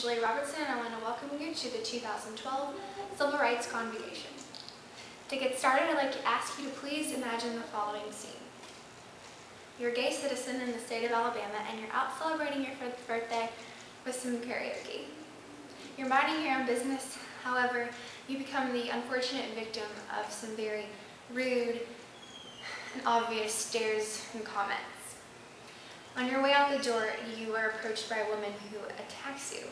Julie Robertson, and I want to welcome you to the 2012 Civil Rights Convocation. To get started, I'd like to ask you to please imagine the following scene. You're a gay citizen in the state of Alabama, and you're out celebrating your 5th birthday with some karaoke. You're minding your own business, however, you become the unfortunate victim of some very rude and obvious stares and comments. On your way out the door, you are approached by a woman who attacks you,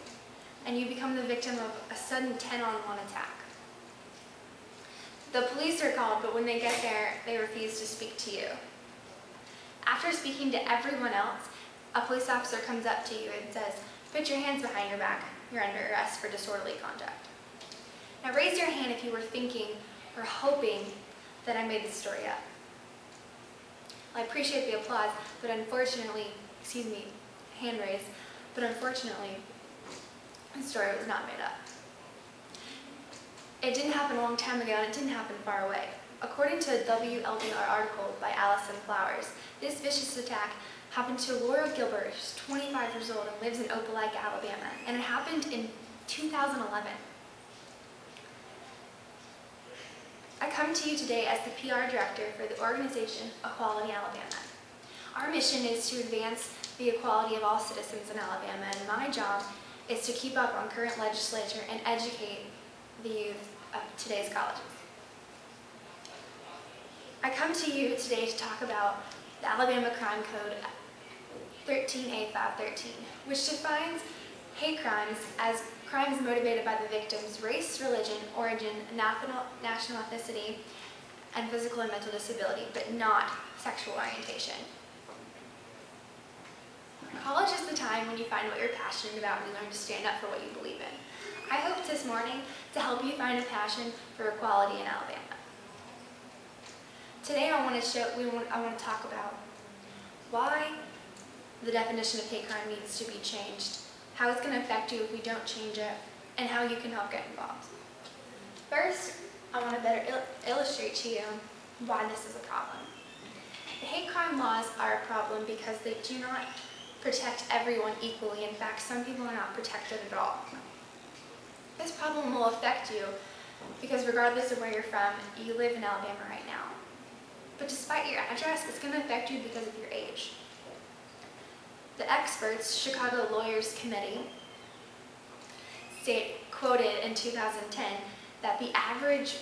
and you become the victim of a sudden 10-on-1 attack. The police are called, but when they get there, they refuse to speak to you. After speaking to everyone else, a police officer comes up to you and says, "Put your hands behind your back. You're under arrest for disorderly conduct." Now raise your hand if you were thinking or hoping that I made this story up. I appreciate the applause, but unfortunately, hand raise, but unfortunately, the story was not made up. It didn't happen a long time ago, and it didn't happen far away. According to a WLDR article by Allison Flowers, this vicious attack happened to Laura Gilbert, who's 25 years old and lives in Opelika, Alabama, and it happened in 2011. I come to you today as the PR director for the organization Equality Alabama. Our mission is to advance the equality of all citizens in Alabama, and my job is to keep up on current legislation and educate the youth of today's colleges. I come to you today to talk about the Alabama Crime Code 13A513, which defines hate crimes as crimes motivated by the victim's race, religion, origin, national ethnicity, and physical and mental disability, but not sexual orientation. College is the time when you find what you're passionate about and you learn to stand up for what you believe in. I hope this morning to help you find a passion for equality in Alabama. Today I want to talk about why the definition of hate crime needs to be changed, how it's going to affect you if we don't change it, and how you can help get involved. First, I want to better illustrate to you why this is a problem. The hate crime laws are a problem because they do not protect everyone equally. In fact, some people are not protected at all. This problem will affect you because regardless of where you're from, you live in Alabama right now. But despite your address, it's going to affect you because of your age. The experts, Chicago Lawyers Committee, quoted in 2010 that the average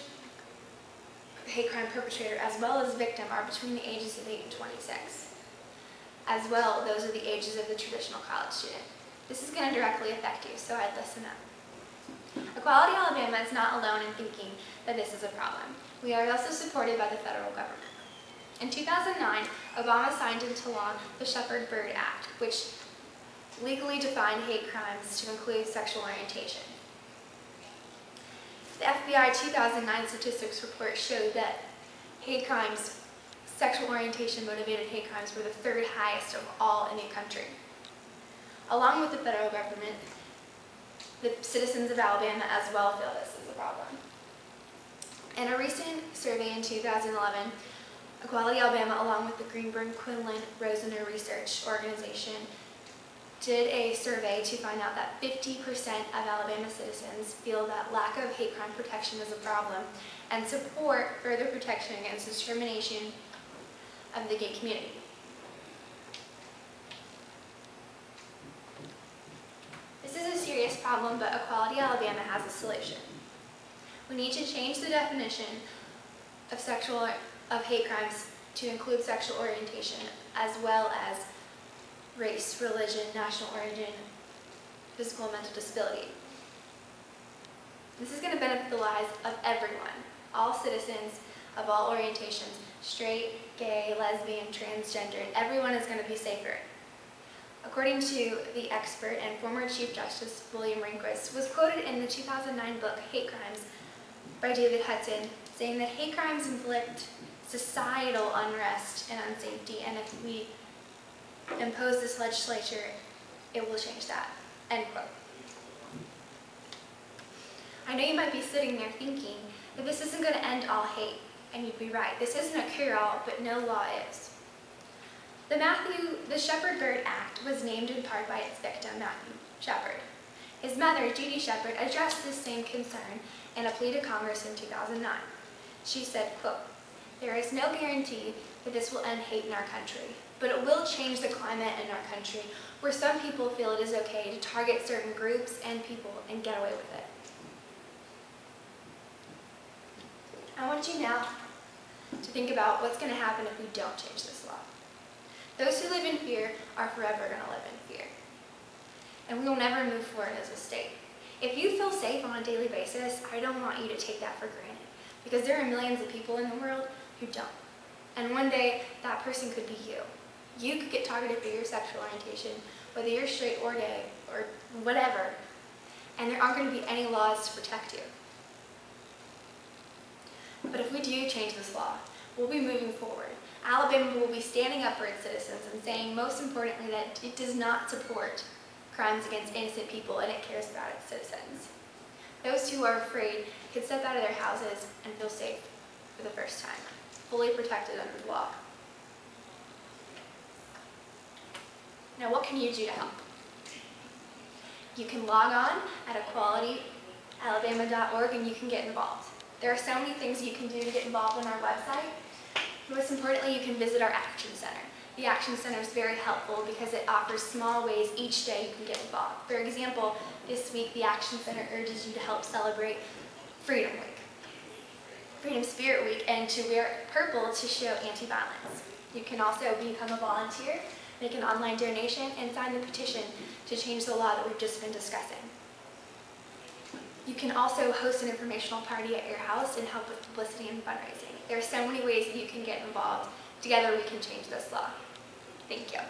hate crime perpetrator as well as victim are between the ages of 8 and 26. As well, those are the ages of the traditional college student. This is going to directly affect you, so I'd listen up. Equality Alabama is not alone in thinking that this is a problem. We are also supported by the federal government. In 2009, Obama signed into law the Shepard-Byrd Act, which legally defined hate crimes to include sexual orientation. The FBI 2009 statistics report showed that hate crimes, sexual orientation motivated hate crimes, were the 3rd highest of all in the country. Along with the federal government, the citizens of Alabama as well feel this is a problem. In a recent survey in 2011, Equality Alabama, along with the Greenberg Quinlan Rosner Research Organization, did a survey to find out that 50% of Alabama citizens feel that lack of hate crime protection is a problem and support further protection against discrimination of the gay community. This is a serious problem, but Equality Alabama has a solution. We need to change the definition of hate crimes to include sexual orientation as well as race, religion, national origin, physical and mental disability. This is going to benefit the lives of everyone, all citizens of all orientations, straight, gay, lesbian, transgender, and everyone is going to be safer. According to the expert and former Chief Justice William Rehnquist, was quoted in the 2009 book Hate Crimes by David Hudson, saying that hate crimes inflict societal unrest and unsafety, and if we impose this legislature, it will change that. End quote. I know you might be sitting there thinking that this isn't going to end all hate, and you'd be right. This isn't a cure-all, but no law is. The Shepard-Byrd Act was named in part by its victim, Matthew Shepard. His mother, Judy Shepard, addressed this same concern in a plea to Congress in 2009. She said, quote, "There is no guarantee that this will end hate in our country, but it will change the climate in our country where some people feel it is okay to target certain groups and people and get away with it." I want you now to think about what's going to happen if we don't change this law. Those who live in fear are forever going to live in fear. And we will never move forward as a state. If you feel safe on a daily basis, I don't want you to take that for granted, because there are millions of people in the world who don't. And one day, that person could be you. You could get targeted for your sexual orientation, whether you're straight or gay, or whatever, and there aren't going to be any laws to protect you. But if we do change this law, we'll be moving forward. Alabama will be standing up for its citizens and saying, most importantly, that it does not support crimes against innocent people and it cares about its citizens. Those who are afraid can step out of their houses and feel safe for the first time, fully protected under the law. Now, what can you do to help? You can log on at equalityalabama.org and you can get involved. There are so many things you can do to get involved on our website. Most importantly, you can visit our Action Center. The Action Center is very helpful because it offers small ways each day you can get involved. For example, this week the Action Center urges you to help celebrate Freedom Week, Freedom Spirit Week, and to wear purple to show anti-violence. You can also become a volunteer, make an online donation, and sign the petition to change the law that we've just been discussing. You can also host an informational party at your house and help with publicity and fundraising. There are so many ways that you can get involved. Together we can change this law. Thank you.